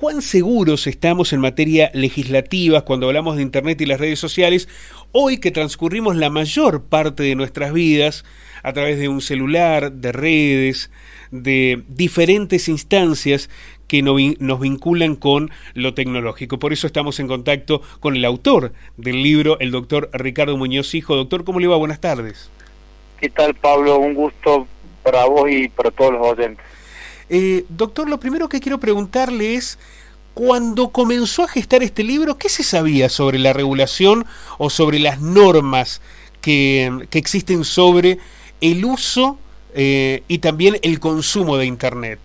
cuán seguros estamos en materia legislativa cuando hablamos de Internet y las redes sociales, hoy que transcurrimos la mayor parte de nuestras vidas a través de un celular, de redes, de diferentes instancias que nos vinculan con lo tecnológico. Por eso estamos en contacto con el autor del libro, el doctor Ricardo Muñoz Hijo. Doctor, ¿cómo le va? Buenas tardes. ¿Qué tal, Pablo? Un gusto para vos y para todos los oyentes. Doctor, lo primero que quiero preguntarle es, cuando comenzó a gestar este libro, ¿qué se sabía sobre la regulación o sobre las normas que existen sobre el uso y también el consumo de Internet?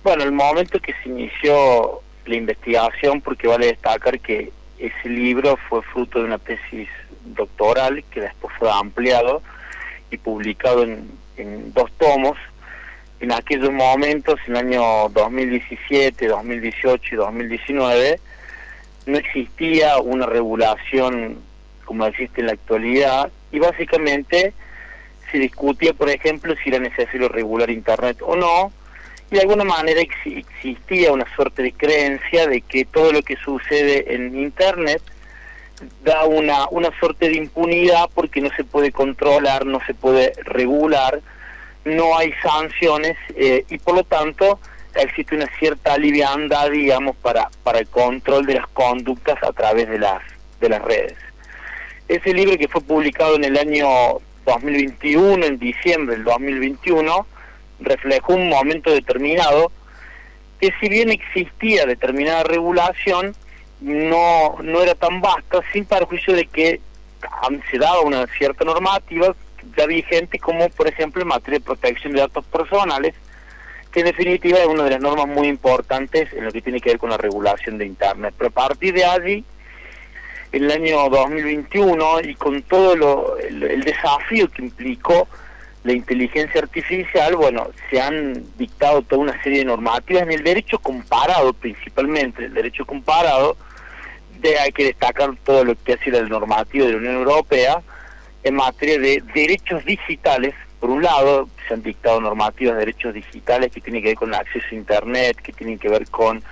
Bueno, el momento que se inició la investigación, porque vale destacar que ese libro fue fruto de una tesis doctoral que después fue ampliado y publicado en 2 tomos. En aquellos momentos, en el año 2017, 2018 y 2019, no existía una regulación como existe en la actualidad, y básicamente se discutía, por ejemplo, si era necesario regular Internet o no, y de alguna manera existía una suerte de creencia de que todo lo que sucede en Internet da una suerte de impunidad porque no se puede controlar, no se puede regular, no hay sanciones y por lo tanto existe una cierta liviandad, digamos, para el control de las conductas a través de las redes. Ese libro, que fue publicado en el año 2021, en diciembre del 2021, reflejó un momento determinado que, si bien existía determinada regulación, no era tan vasta, sin perjuicio de que se daba una cierta normativa ya vigente, como por ejemplo en materia de protección de datos personales, que en definitiva es una de las normas muy importantes en lo que tiene que ver con la regulación de Internet. Pero a partir de allí, en el año 2021, y con todo el desafío que implicó la inteligencia artificial, bueno, se han dictado toda una serie de normativas en el derecho comparado, principalmente el derecho comparado. Hay que destacar todo lo que ha sido el normativo de la Unión Europea en materia de derechos digitales. Por un lado, se han dictado normativas de derechos digitales que tienen que ver con el acceso a Internet, que tienen que ver con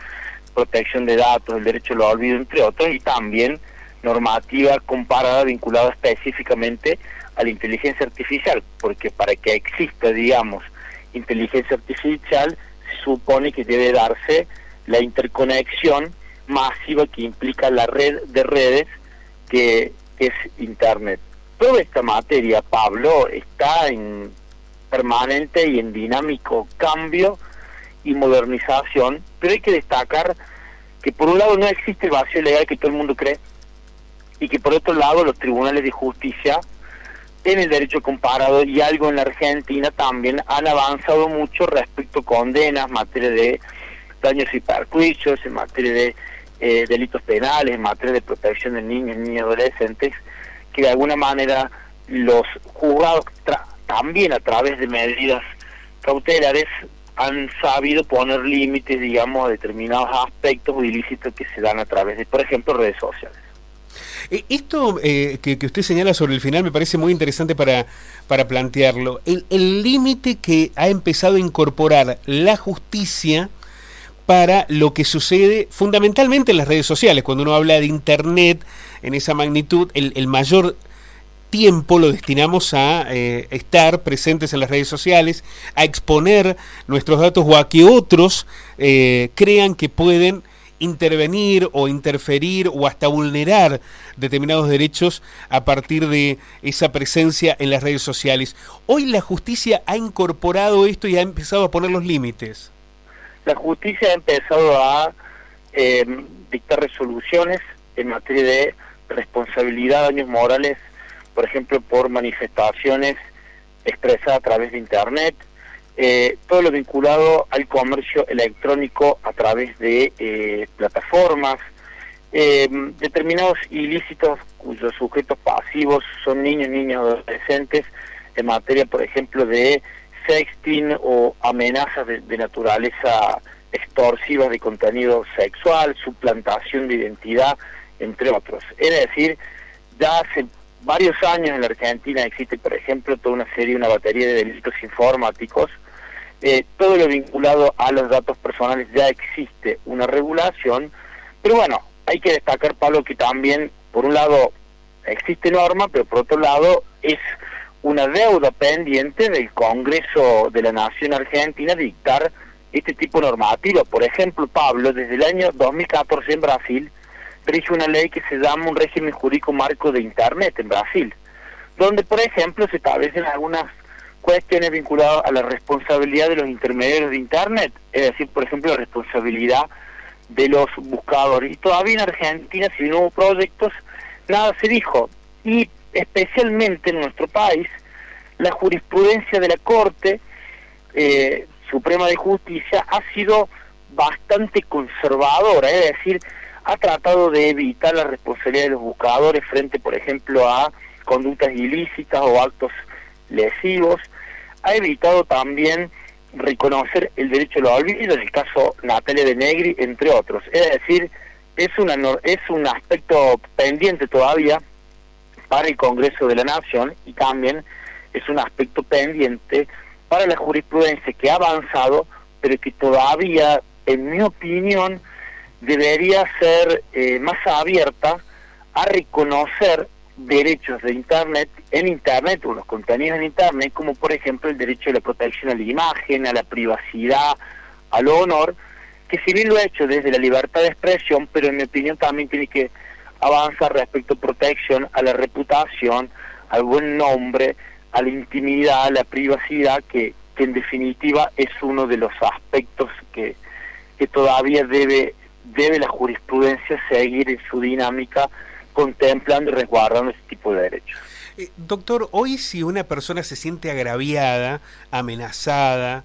protección de datos, el derecho al olvido, entre otros, y también normativa comparada vinculada específicamente a la inteligencia artificial, porque para que exista, digamos, inteligencia artificial, se supone que debe darse la interconexión masiva que implica la red de redes que es Internet. Toda esta materia, Pablo, está en permanente y en dinámico cambio y modernización, pero hay que destacar que por un lado no existe el vacío legal que todo el mundo cree, y que por otro lado los tribunales de justicia en el derecho comparado y algo en la Argentina también han avanzado mucho respecto a condenas en materia de daños y perjuicios, en materia de delitos penales, en materia de protección de niños, niñas y adolescentes, que de alguna manera los juzgados también a través de medidas cautelares han sabido poner límites, digamos, a determinados aspectos ilícitos que se dan a través de, por ejemplo, redes sociales. Esto que usted señala sobre el final me parece muy interesante para plantearlo. El límite que ha empezado a incorporar la justicia para lo que sucede fundamentalmente en las redes sociales. Cuando uno habla de Internet en esa magnitud, el mayor tiempo lo destinamos a estar presentes en las redes sociales, a exponer nuestros datos o a que otros crean que pueden intervenir o interferir o hasta vulnerar determinados derechos a partir de esa presencia en las redes sociales. Hoy la justicia ha incorporado esto y ha empezado a poner los límites. La justicia ha empezado a dictar resoluciones en materia de responsabilidad, daños morales, por ejemplo, por manifestaciones expresadas a través de Internet, todo lo vinculado al comercio electrónico a través de plataformas, determinados ilícitos cuyos sujetos pasivos son niños, niñas, adolescentes, en materia, por ejemplo, de sexting o amenazas de naturaleza extorsiva de contenido sexual, suplantación de identidad, entre otros. Es decir, ya hace varios años en la Argentina existe, por ejemplo, toda una batería de delitos informáticos todo lo vinculado a los datos personales ya existe una regulación, pero bueno, hay que destacar, Pablo, que también, por un lado, existe norma, pero por otro lado, es una deuda pendiente del Congreso de la Nación Argentina dictar este tipo de normativa. Por ejemplo, Pablo, desde el año 2014 en Brasil, rige una ley que se llama un régimen jurídico marco de Internet en Brasil, donde, por ejemplo, se establecen algunas cuestiones vinculadas a la responsabilidad de los intermediarios de Internet, es decir, por ejemplo, la responsabilidad de los buscadores. Y todavía en Argentina, si no hubo proyectos, nada se dijo. Y especialmente en nuestro país, la jurisprudencia de la Corte Suprema de Justicia ha sido bastante conservadora, es decir, ha tratado de evitar la responsabilidad de los buscadores frente, por ejemplo, a conductas ilícitas o actos lesivos. Ha evitado también reconocer el derecho al olvido, en el caso Natalia de Negri, entre otros. Es decir, es un aspecto pendiente todavía para el Congreso de la Nación, y también es un aspecto pendiente para la jurisprudencia, que ha avanzado, pero que todavía, en mi opinión, debería ser más abierta a reconocer derechos de Internet, en Internet, o los contenidos en Internet, como por ejemplo el derecho a la protección a la imagen, a la privacidad, al honor, que si bien lo ha hecho desde la libertad de expresión, pero en mi opinión también tiene que avanzar respecto a protección a la reputación, al buen nombre, a la intimidad, a la privacidad, que en definitiva es uno de los aspectos que todavía debe la jurisprudencia seguir en su dinámica, contemplando y resguardando ese tipo de derechos. Doctor, hoy si una persona se siente agraviada, amenazada,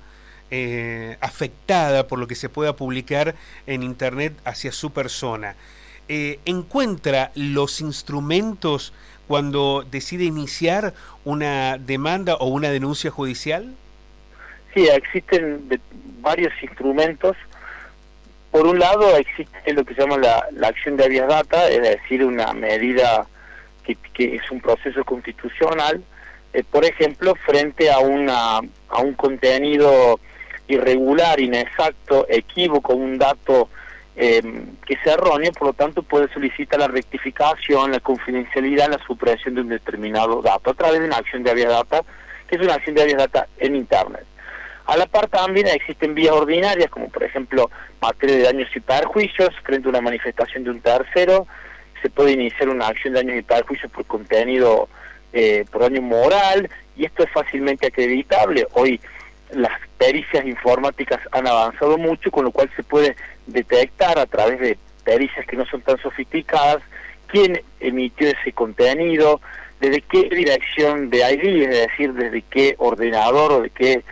afectada por lo que se pueda publicar en Internet hacia su persona, ¿encuentra los instrumentos cuando decide iniciar una demanda o una denuncia judicial? Sí, existen varios instrumentos. Por un lado existe lo que se llama la acción de habeas data, es decir, una medida que es un proceso constitucional, por ejemplo, frente a un contenido irregular, inexacto, equívoco, un dato que sea erróneo, por lo tanto puede solicitar la rectificación, la confidencialidad, la supresión de un determinado dato a través de una acción de habeas data, que es una acción de habeas data en Internet. A la par también existen vías ordinarias, como por ejemplo materia de daños y perjuicios, frente a una manifestación de un tercero. Se puede iniciar una acción de daños y perjuicios por contenido, por daño moral, y esto es fácilmente acreditable. Hoy las pericias informáticas han avanzado mucho, con lo cual se puede detectar a través de pericias que no son tan sofisticadas quién emitió ese contenido, desde qué dirección de ID, es decir, desde qué ordenador o de qué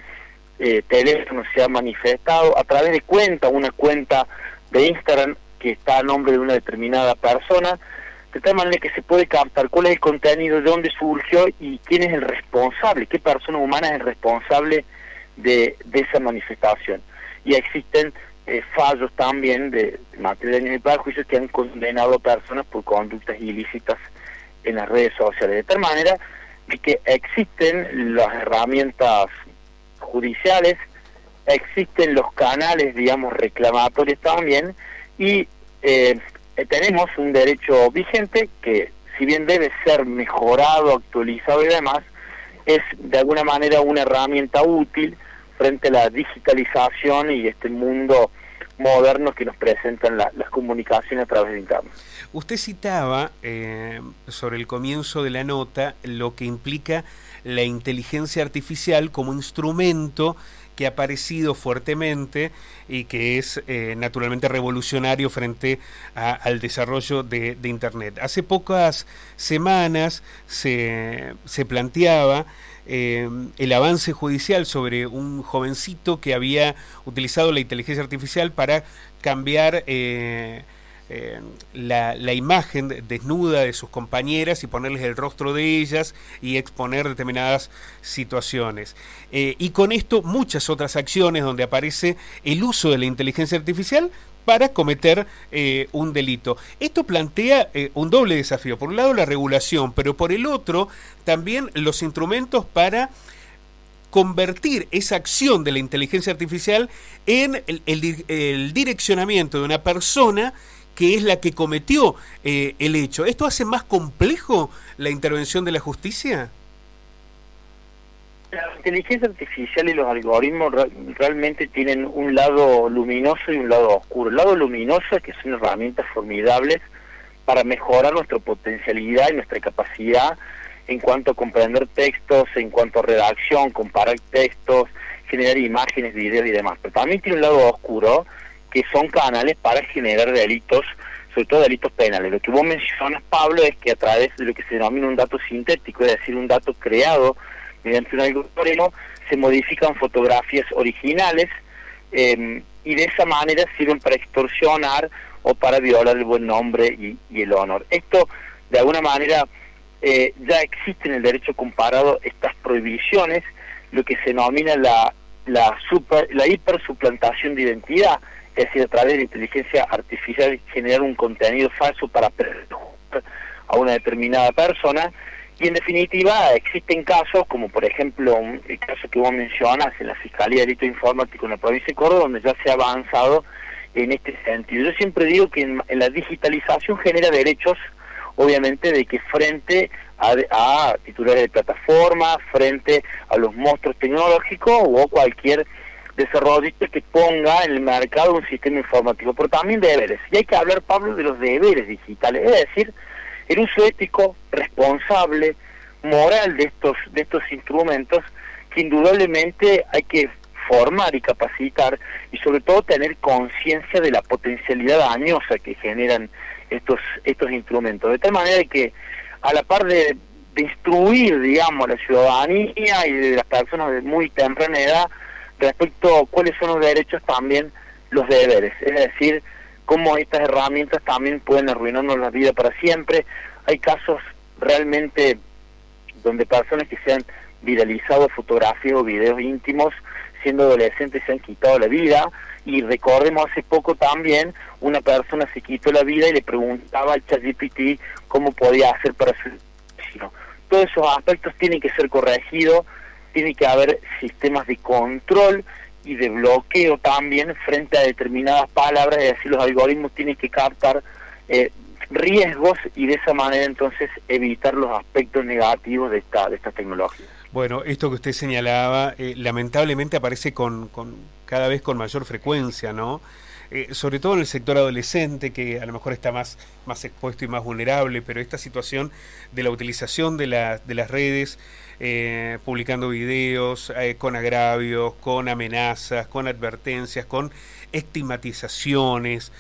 teléfono se ha manifestado, a través de una cuenta de Instagram que está a nombre de una determinada persona, de tal manera que se puede captar cuál es el contenido, de dónde surgió y quién es el responsable, qué persona humana es el responsable de esa manifestación. Y existen fallos también de materia de daños y perjuicios que han condenado a personas por conductas ilícitas en las redes sociales, de tal manera de que existen las herramientas judiciales, existen los canales, digamos, reclamatorios también, y tenemos un derecho vigente que, si bien debe ser mejorado, actualizado y demás, es de alguna manera una herramienta útil frente a la digitalización y este mundo moderno que nos presentan las comunicaciones a través de Internet. Usted citaba sobre el comienzo de la nota lo que implica la inteligencia artificial como instrumento que ha aparecido fuertemente y que es naturalmente revolucionario frente al desarrollo de Internet. Hace pocas semanas se planteaba el avance judicial sobre un jovencito que había utilizado la inteligencia artificial para cambiar la imagen desnuda de sus compañeras y ponerles el rostro de ellas y exponer determinadas situaciones. Y con esto muchas otras acciones donde aparece el uso de la inteligencia artificial para cometer un delito. Esto plantea un doble desafío. Por un lado la regulación, pero por el otro también los instrumentos para convertir esa acción de la inteligencia artificial en el direccionamiento de una persona que es la que cometió el hecho. ¿Esto hace más complejo la intervención de la justicia? La inteligencia artificial y los algoritmos realmente tienen un lado luminoso y un lado oscuro. El lado luminoso es que son herramientas formidables para mejorar nuestra potencialidad y nuestra capacidad en cuanto a comprender textos, en cuanto a redacción, comparar textos, generar imágenes, videos y demás. Pero también tiene un lado oscuro, que son canales para generar delitos, sobre todo delitos penales. Lo que vos mencionas, Pablo, es que a través de lo que se denomina un dato sintético, es decir, un dato creado mediante un algoritmo, se modifican fotografías originales y de esa manera sirven para extorsionar o para violar el buen nombre y el honor. Esto, de alguna manera, ya existe en el derecho comparado estas prohibiciones, lo que se denomina la hipersuplantación de identidad, es decir, a través de la inteligencia artificial generar un contenido falso para perjudicar a una determinada persona. Y en definitiva existen casos como por ejemplo el caso que vos mencionas en la Fiscalía de Delito Informático en la provincia de Córdoba, donde ya se ha avanzado en este sentido. Yo siempre digo que en la digitalización genera derechos, obviamente, de que frente a titulares de plataforma, frente a los monstruos tecnológicos o cualquier desarrollista que ponga en el mercado un sistema informático, pero también deberes. Y hay que hablar, Pablo, de los deberes digitales, es decir, el uso ético, responsable, moral de estos instrumentos, que indudablemente hay que formar y capacitar, y sobre todo tener conciencia de la potencialidad dañosa que generan estos instrumentos, de tal manera que a la par de instruir, digamos, a la ciudadanía y de las personas de muy temprana edad respecto a cuáles son los derechos, también los deberes, es decir, cómo estas herramientas también pueden arruinarnos la vida para siempre. Hay casos realmente donde personas que se han viralizado fotografías o videos íntimos siendo adolescentes se han quitado la vida, y recordemos hace poco también una persona se quitó la vida y le preguntaba al ChatGPT cómo podía hacer para su destino. Todos esos aspectos tienen que ser corregidos, tiene que haber sistemas de control y de bloqueo también frente a determinadas palabras, es decir, los algoritmos tienen que captar riesgos y de esa manera entonces evitar los aspectos negativos de esta tecnología. Bueno, esto que usted señalaba, lamentablemente aparece cada vez con mayor frecuencia, ¿no? Sobre todo en el sector adolescente, que a lo mejor está más expuesto y más vulnerable, pero esta situación de la utilización de las redes, publicando videos con agravios, con amenazas, con advertencias, con estigmatizaciones,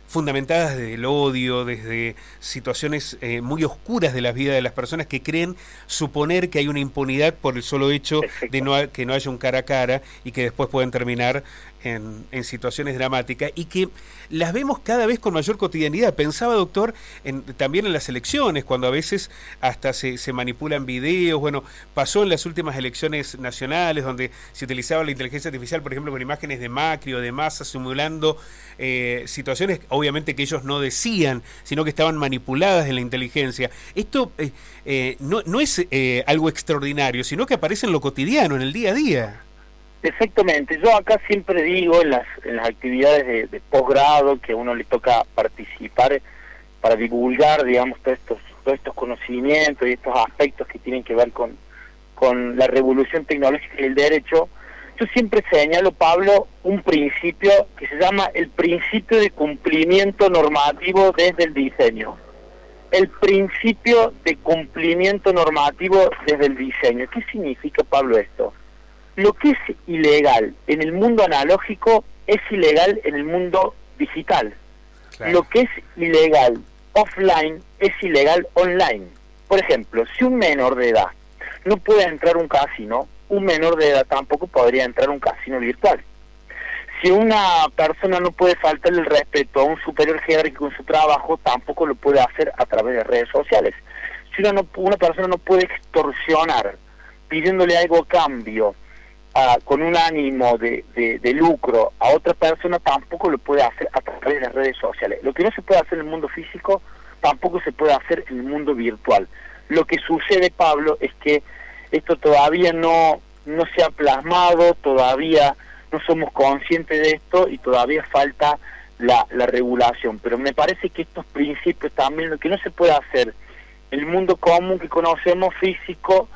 fundamentadas desde el odio, desde situaciones muy oscuras de la vida de las personas que creen suponer que hay una impunidad por el solo hecho de que no haya un cara a cara, y que después pueden terminar en situaciones dramáticas, y que las vemos cada vez con mayor cotidianidad. Pensaba, doctor, también en las elecciones, cuando a veces hasta se manipulan videos. Bueno, pasó en las últimas elecciones nacionales, donde se utilizaba la inteligencia artificial, por ejemplo, con imágenes de Macri o de Massa, simulando situaciones, obviamente, que ellos no decían, sino que estaban manipuladas en la inteligencia. Esto no es algo extraordinario, sino que aparece en lo cotidiano, en el día a día. Exactamente, yo acá siempre digo en las actividades de posgrado que a uno le toca participar para divulgar, digamos, todos estos conocimientos y estos aspectos que tienen que ver con la revolución tecnológica y el derecho. Yo siempre señalo, Pablo, un principio que se llama el principio de cumplimiento normativo desde el diseño. El principio de cumplimiento normativo desde el diseño. ¿Qué significa, Pablo, esto? Lo que es ilegal en el mundo analógico es ilegal en el mundo digital. Claro. Lo que es ilegal offline es ilegal online. Por ejemplo, si un menor de edad no puede entrar a un casino, un menor de edad tampoco podría entrar a un casino virtual. Si una persona no puede faltarle el respeto a un superior jerárquico en su trabajo, tampoco lo puede hacer a través de redes sociales. Si una persona no puede extorsionar pidiéndole algo a cambio, con un ánimo de lucro a otra persona, tampoco lo puede hacer a través de las redes sociales. Lo que no se puede hacer en el mundo físico, tampoco se puede hacer en el mundo virtual. Lo que sucede, Pablo, es que esto todavía no se ha plasmado, todavía no somos conscientes de esto y todavía falta la regulación. Pero me parece que estos principios también, lo que no se puede hacer en el mundo común que conocemos, físico,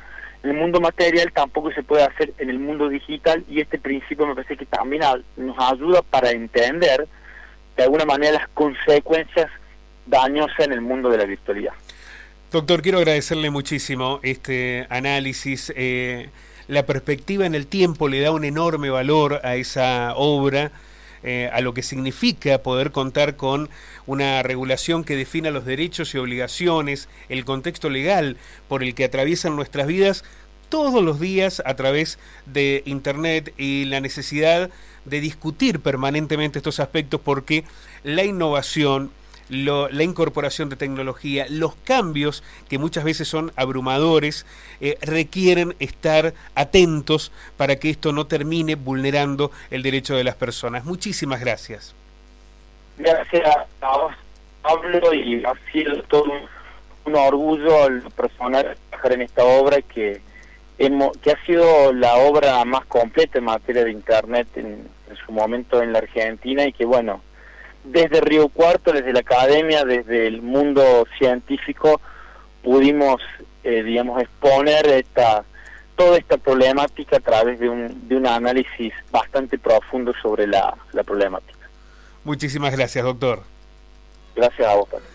en el mundo material, tampoco se puede hacer en el mundo digital, y este principio me parece que también nos ayuda para entender de alguna manera las consecuencias dañosas en el mundo de la virtualidad. Doctor, quiero agradecerle muchísimo este análisis. La perspectiva en el tiempo le da un enorme valor a esa obra, a lo que significa poder contar con una regulación que defina los derechos y obligaciones, el contexto legal por el que atraviesan nuestras vidas todos los días a través de Internet, y la necesidad de discutir permanentemente estos aspectos, porque la innovación, la incorporación de tecnología, los cambios que muchas veces son abrumadores, requieren estar atentos para que esto no termine vulnerando el derecho de las personas. Muchísimas gracias. Gracias a vos, Pablo, y ha sido todo un orgullo al personal trabajar en esta obra que ha sido la obra más completa en materia de Internet en su momento en la Argentina, y que bueno, desde Río Cuarto, desde la academia, desde el mundo científico, pudimos, exponer toda esta problemática a través de un análisis bastante profundo sobre la problemática. Muchísimas gracias, doctor. Gracias a vos, Pablo.